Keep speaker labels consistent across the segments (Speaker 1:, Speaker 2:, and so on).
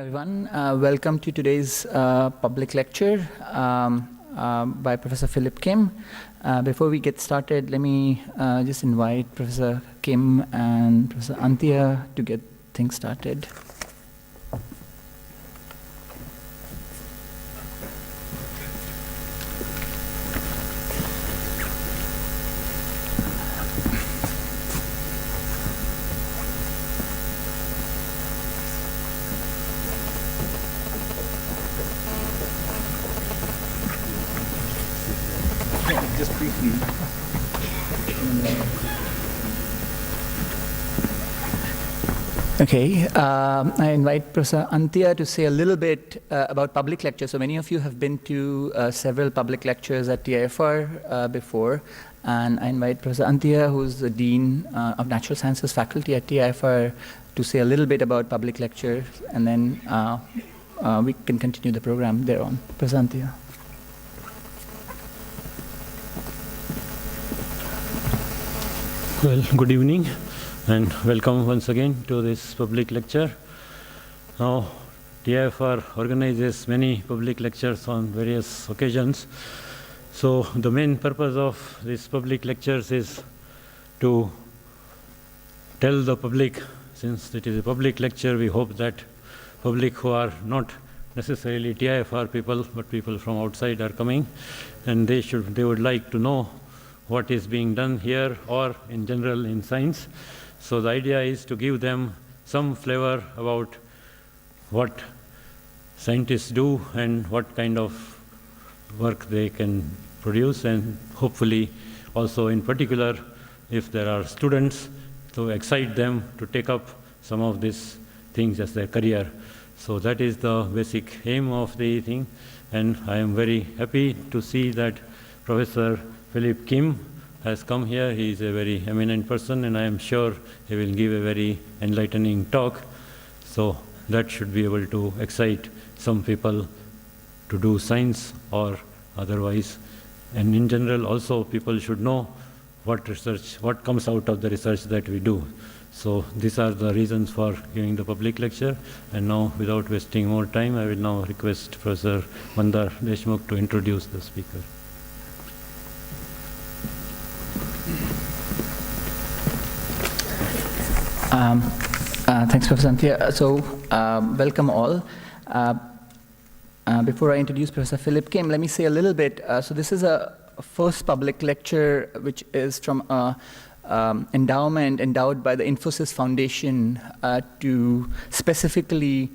Speaker 1: everyone. Welcome to today's public lecture by Professor Philip Kim. Before we get started, let me just invite Professor Kim and Professor Anthea to get things started. Just briefly. Okay, I invite Professor Anthea to say a little bit about public lectures. So many of you have been to several public lectures at TIFR before, and I invite Professor Anthea, who's the Dean of Natural Sciences faculty at TIFR, to say a little bit about public lectures, and then we can continue the program thereon. Professor Anthea.
Speaker 2: Well, good evening and welcome once again to this public lecture. Now, TIFR organizes many public lectures on various occasions. So the main purpose of these public lectures is to tell the public, since it is a public lecture, we hope that public who are not necessarily TIFR people, but people from outside are coming, and they would like to know what is being done here or in general in science. So the idea is to give them some flavor about what scientists do and what kind of work they can produce, and hopefully also in particular if there are students, to excite them to take up some of these things as their career. So that is the basic aim of the thing, and I am very happy to see that Professor Philip Kim has come here. He is a very eminent person, and I am sure he will give a very enlightening talk. So that should be able to excite some people to do science or otherwise. And in general also people should know what comes out of the research that we do. So these are the reasons for giving the public lecture. And now, without wasting more time, I will now request Professor Mandar Deshmukh to introduce the speaker.
Speaker 1: Thanks, Professor Anthea. So, welcome all. Before I introduce Professor Philip Kim, let me say a little bit. So this is a first public lecture which is from an endowment endowed by the Infosys Foundation to specifically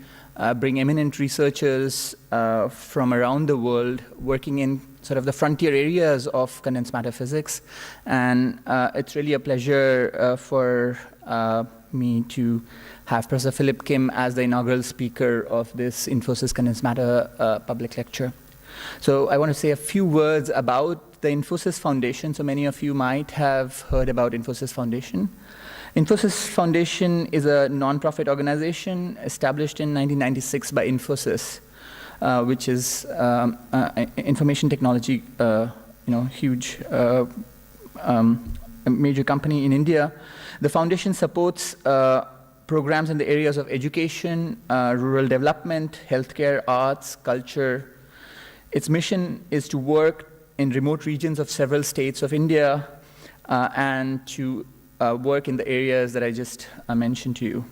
Speaker 1: bring eminent researchers from around the world working in sort of the frontier areas of condensed matter physics. And it's really a pleasure for me to have Professor Philip Kim as the inaugural speaker of this Infosys Condensed Matter public lecture. So I want to say a few words about the Infosys Foundation. So many of you might have heard about Infosys Foundation. Infosys Foundation is a non-profit organization established in 1996 by Infosys, which is information technology, huge major company in India. The foundation supports programs in the areas of education, rural development, healthcare, arts, culture. Its mission is to work in remote regions of several states of India and to work in the areas that I just mentioned to you.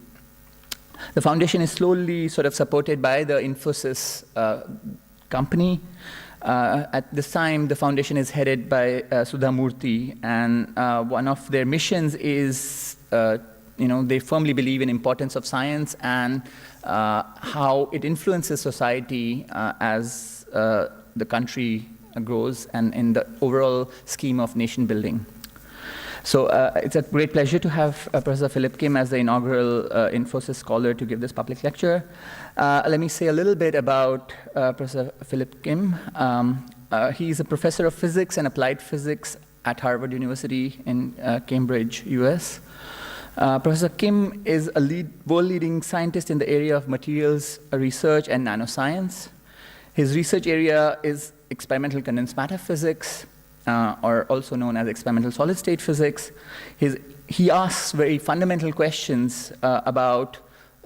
Speaker 1: The foundation is slowly sort of supported by the Infosys company. At this time, the foundation is headed by Sudha Murthy, and one of their missions is, they firmly believe in importance of science and how it influences society as the country grows and in the overall scheme of nation building. So it's a great pleasure to have Professor Philip Kim as the inaugural Infosys scholar to give this public lecture. Let me say a little bit about Professor Philip Kim. He's a professor of physics and applied physics at Harvard University in Cambridge, US. Professor Kim is a world-leading scientist in the area of materials research and nanoscience. His research area is experimental condensed matter physics, or also known as experimental solid-state physics. He asks very fundamental questions about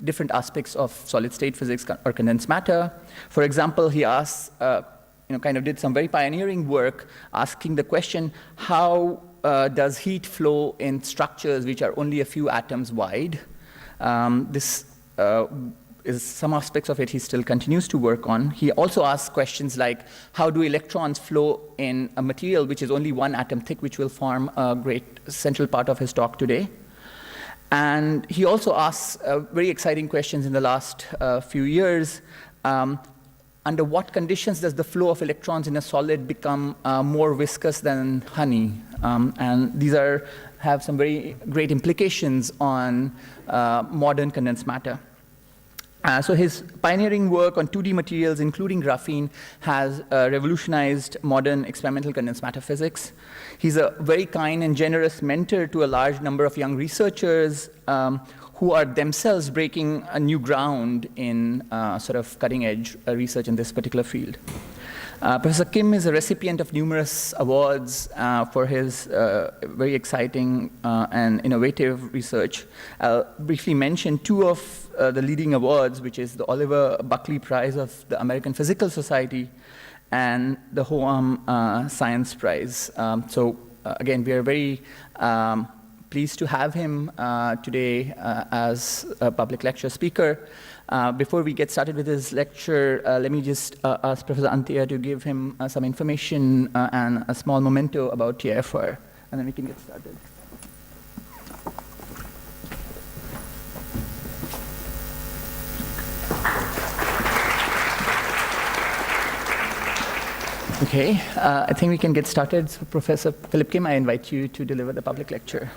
Speaker 1: different aspects of solid-state physics or condensed matter. For example, he asks, kind of did some very pioneering work asking the question, how does heat flow in structures which are only a few atoms wide? This is some aspects of it he still continues to work on. He also asks questions like, how do electrons flow in a material which is only one atom thick, which will form a great central part of his talk today. And he also asks very exciting questions in the last few years. Under what conditions does the flow of electrons in a solid become more viscous than honey? And these have some very great implications on modern condensed matter. So his pioneering work on 2D materials, including graphene, has revolutionized modern experimental condensed matter physics. He's a very kind and generous mentor to a large number of young researchers who are themselves breaking a new ground in sort of cutting-edge research in this particular field. Professor Kim is a recipient of numerous awards for his very exciting and innovative research. I'll briefly mention two of the leading awards, which is the Oliver Buckley Prize of the American Physical Society and the Hoam Science Prize. Again, we are very pleased to have him today as a public lecture speaker. Before we get started with his lecture, let me just ask Professor Antia to give him some information and a small memento about TIFR, and then we can get started. Okay, I think we can get started. So Professor Philip Kim, I invite you to deliver the public lecture.